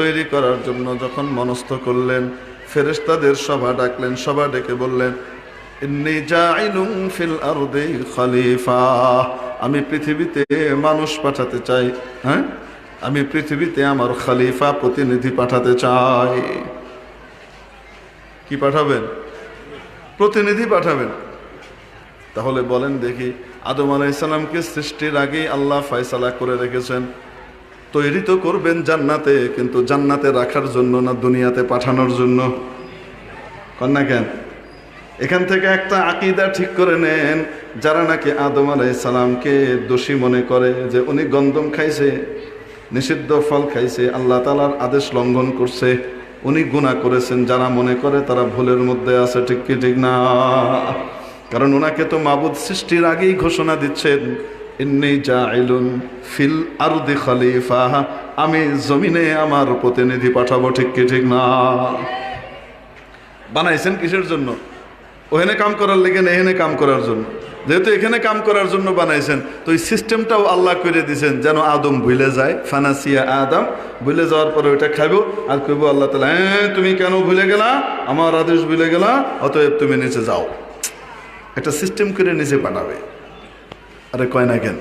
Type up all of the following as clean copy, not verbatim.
তৈরি করার জন্য যখন মনস্থ করলেন, ফেরেশতাদের সভা ডাকলেন, সভা ডেকে বললেন, ইন্নী জাইলুন ফিল আরদি খলিফা, আমি পৃথিবীতে মানুষ পাঠাতে চাই। হ্যাঁ, আমি পৃথিবীতে আমার খলিফা, প্রতিনিধি পাঠাতে চাই। কি পাঠাবেন? প্রতিনিধি পাঠাবেন। তাহলে বলেন দেখি, আদম আলাইহিস সালামকে সৃষ্টির আগেই আল্লাহ ফয়সালা করে রেখেছেন তৈরি তো করবেন জান্নাতে, কিন্তু জান্নাতে রাখার জন্য না দুনিয়াতে পাঠানোর জন্য? কন্যা কেন? এখান থেকে একটা আকীদা ঠিক করে নেন, যারা নাকি আদম আলাইহিস সালামকে দোষী মনে করে যে উনি গন্ধম খাইছে, নিষিদ্ধ ফল খাইছে, আল্লাহ তাআলার আদেশ লঙ্ঘন করছে, উনি গুনাহ করেছেন, যারা মনে করে তারা ভুলের মধ্যে আছে। ঠিক কি ঠিক না? কারণ ওনাকে তো মাবুদ সৃষ্টির আগেই ঘোষণা দিচ্ছেন, ইন্নী জাইলুন ফিল আরদি খলিফা, আমি জমিনে আমার প্রতিনিধি পাঠাবো। ঠিক কি ঠিক না? বানাইছেন কিসের জন্য? ওখানে কাম করার লেগে না, এখানে কাম করার জন্য। যেহেতু এখানে কাম করার জন্য বানাইছেন, তো এই সিস্টেমটাও আল্লাহ করে দিয়েছেন যেন আদম ভুলে যায়। ফানাসিয়া আদম, ভুলে যাওয়ার পরে ওইটা খাইব আর কইব আল্লাহ তাআলা, হ্যাঁ তুমি কেন ভুলে গেলা, আমার আদেশ ভুলে গেলা, অতএব তুমি নিচে যাও। একটা সিস্টেম করে নিচে পাঠাবে। আরে কয় না কেন?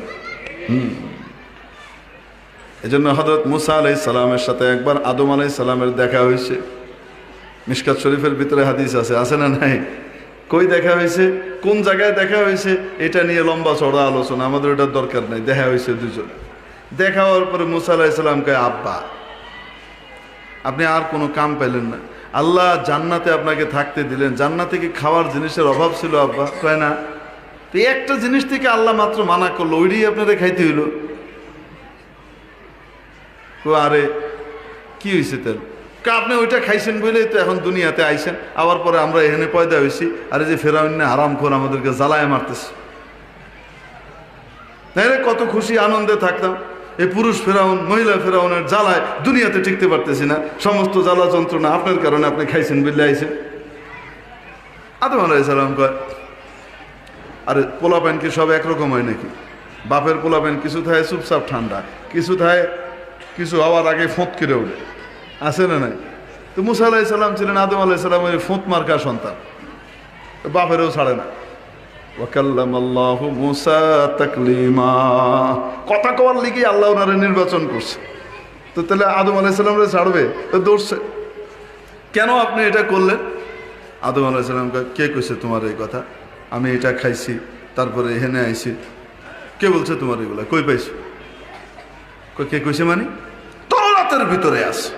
এজন্য হযরত মুসা আলাইহিস সালামের সাথে একবার আদম আলাইহিস সালামের দেখা হয়েছে। মিশকাত শরীফের ভিতরে হাদিস আছে, আছে না নাই? কই দেখা হয়েছে, কোন জায়গায় দেখা হয়েছে, এটা নিয়ে লম্বা চড়া আলোচনা, আমাদের ওটার দরকার নাই। দেখা হয়েছে দুজন। দেখা হওয়ার পরে মুসা আলাইহিস সালাম কয়, আব্বা আপনি আর কোনো কাম পেলেন না, আল্লাহ জান্নাতে আপনাকে থাকতে দিলেন, জান্নাতে কি খাওয়ার জিনিসের অভাব ছিল আব্বা? কয় না। তো একটা জিনিস থেকে আল্লাহ মাত্র মানা করলো, ওইটাই আপনাদের খাইতে হইল। আরে কি হয়েছে তাহলে? আপনি ওইটা খাইছেন বলেই তো এখন দুনিয়াতে আইছেন, আবার পরে আমরা এখানে পয়দা হয়েছি, আর এই যে ফেরাউন হারাম খোর আমাদেরকে জ্বালায় মারতেছে। তাইলে কত খুশি আনন্দে থাকতাম। এই পুরুষ ফেরাউন, মহিলা ফেরাউনের জ্বালায় দুনিয়াতে টিকতে পারতেছি না, সমস্ত জ্বালা যন্ত্রণা আপনার কারণে, আপনি খাইছেন বলে আইছেন। আদম আলাইহিস সালাম কয়, আরে পোলাপান কি সব একরকম হয় নাকি? বাপের পোলাপান কিছু থাকে চুপচাপ ঠান্ডা, কিছু থাকে কিছু হওয়ার আগে ফোঁত করে ওঠে, আছে না নাই? তো মুসা আলাইহিস সালাম ছিলেন আদম আলাইহিস সালামের ফোঁত মার্কা সন্তান, বাপেরও ছাড়ে না। ওয়াকাল্লামাল্লাহু মুসা তাকলিমা, কথা কওয়ার লিগে আল্লাহ ওনারে নির্বাচন করছে। তো তাহলে আদম আলাইহিস সালামরে ছাড়বে? তো দৌড়ছে। কেন আপনি এটা করলেন? আদম আলাইহিস সালাম কয়, কে কইছে তোমার এই কথা? আমি এটা খাইছি, তারপরে এখানে আইছি। কে বলছে তোমার এগুলা? কই পাইছো? কে কইছে? মানে তওরাতের ভিতরে আছে।